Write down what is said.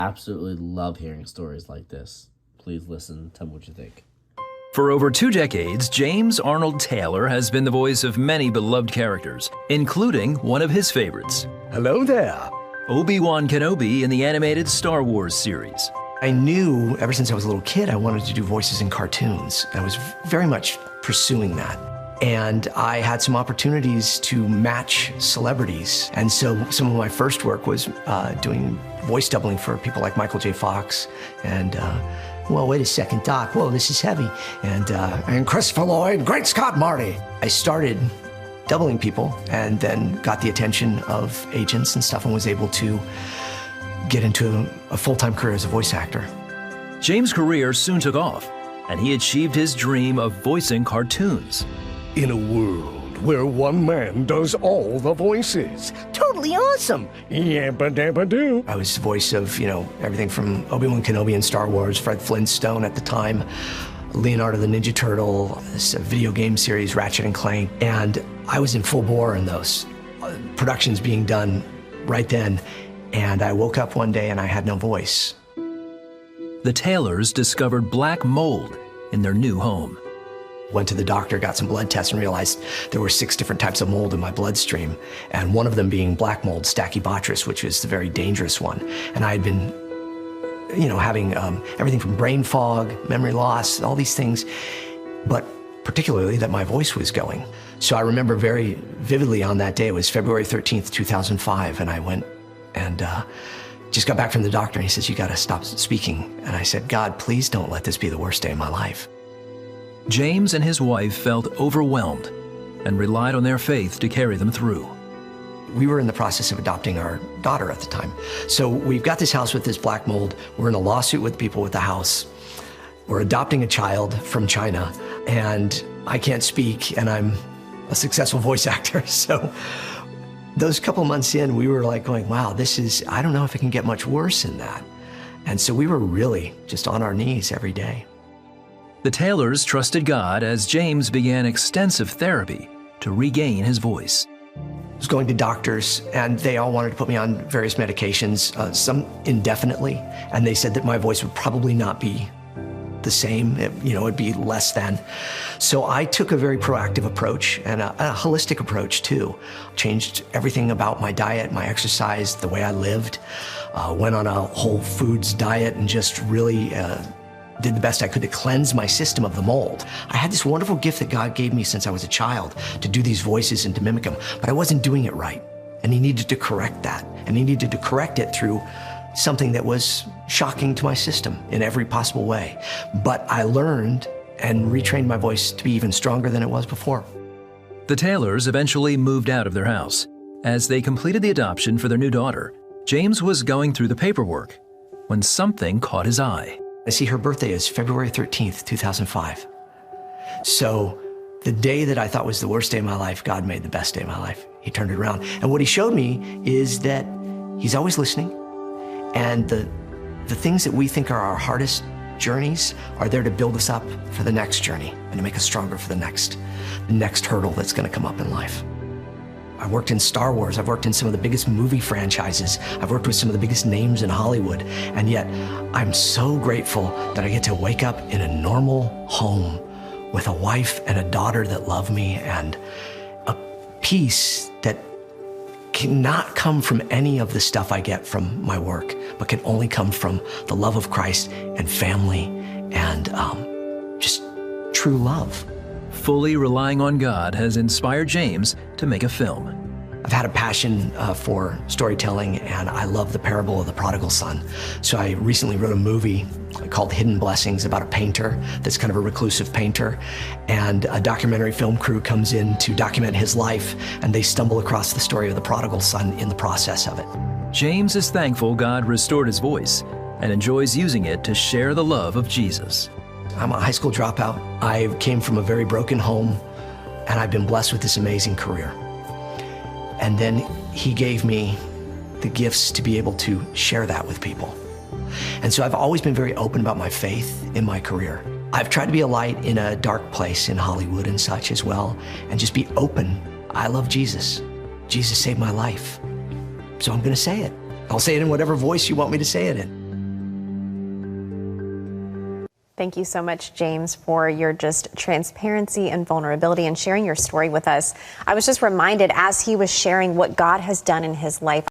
Absolutely love hearing stories like this. Please listen, tell me what you think. For over 2 decades, James Arnold Taylor has been the voice of many beloved characters, including one of his favorites, Hello there. Obi-Wan Kenobi in the animated Star Wars series. I knew ever since I was a little kid I wanted to do voices in cartoons. I was very much pursuing that. And I had some opportunities to match celebrities. And so some of my first work was doing voice doubling for people like Michael J. Fox and well, wait a second, Doc. Whoa, this is heavy. And Christopher Lloyd, Great Scott, Marty. I started doubling people and then got the attention of agents and stuff and was able to get into a full-time career as a voice actor. James' career soon took off, and he achieved his dream of voicing cartoons. In a world where one man does all the voices. Totally awesome. Yabba-dabba-doo. I was the voice of, everything from Obi-Wan Kenobi in Star Wars, Fred Flintstone at the time, Leonardo the Ninja Turtle, this video game series, Ratchet and Clank, and I was in full bore in those productions being done right then, and I woke up one day and I had no voice. The Taylors discovered black mold in their new home. Went to the doctor, got some blood tests, and realized there were 6 different types of mold in my bloodstream, and one of them being black mold, Stachybotrys, which is the very dangerous one. And I had been, having everything from brain fog, memory loss, all these things, but particularly that my voice was going. So I remember very vividly on that day, it was February 13th, 2005, and I went and just got back from the doctor, and he says, "You gotta stop speaking." And I said, "God, please don't let this be the worst day of my life." James and his wife felt overwhelmed and relied on their faith to carry them through. We were in the process of adopting our daughter at the time. So we've got this house with this black mold. We're in a lawsuit with people with the house. We're adopting a child from China, and I can't speak, and I'm a successful voice actor. So those couple months in, we were like going, wow, I don't know if it can get much worse than that. And so we were really just on our knees every day. The Taylors trusted God as James began extensive therapy to regain his voice. I was going to doctors, and they all wanted to put me on various medications, some indefinitely, and they said that my voice would probably not be the same, it'd be less than. So I took a very proactive approach and a holistic approach too. Changed everything about my diet, my exercise, the way I lived, went on a whole foods diet and just really did the best I could to cleanse my system of the mold. I had this wonderful gift that God gave me since I was a child to do these voices and to mimic them, but I wasn't doing it right. And he needed to correct that. And he needed to correct it through something that was shocking to my system in every possible way. But I learned and retrained my voice to be even stronger than it was before. The Taylors eventually moved out of their house. As they completed the adoption for their new daughter, James was going through the paperwork when something caught his eye. I see her birthday is February 13th, 2005. So the day that I thought was the worst day of my life, God made the best day of my life. He turned it around. And what he showed me is that he's always listening. And the things that we think are our hardest journeys are there to build us up for the next journey and to make us stronger for the next hurdle that's going to come up in life. I worked in Star Wars. I've worked in some of the biggest movie franchises. I've worked with some of the biggest names in Hollywood. And yet, I'm so grateful that I get to wake up in a normal home with a wife and a daughter that love me and a peace that cannot come from any of the stuff I get from my work, but can only come from the love of Christ and family and just true love. Fully relying on God has inspired James to make a film. I've had a passion for storytelling, and I love the parable of the prodigal son. So I recently wrote a movie called Hidden Blessings about a painter that's kind of a reclusive painter, and a documentary film crew comes in to document his life, and they stumble across the story of the prodigal son in the process of it. James is thankful God restored his voice and enjoys using it to share the love of Jesus. I'm a high school dropout. I came from a very broken home, and I've been blessed with this amazing career. And then he gave me the gifts to be able to share that with people. And so I've always been very open about my faith in my career. I've tried to be a light in a dark place in Hollywood and such as well, and just be open. I love Jesus. Jesus saved my life. So I'm gonna say it. I'll say it in whatever voice you want me to say it in. Thank you so much, James, for your just transparency and vulnerability and sharing your story with us. I was just reminded as he was sharing what God has done in his life.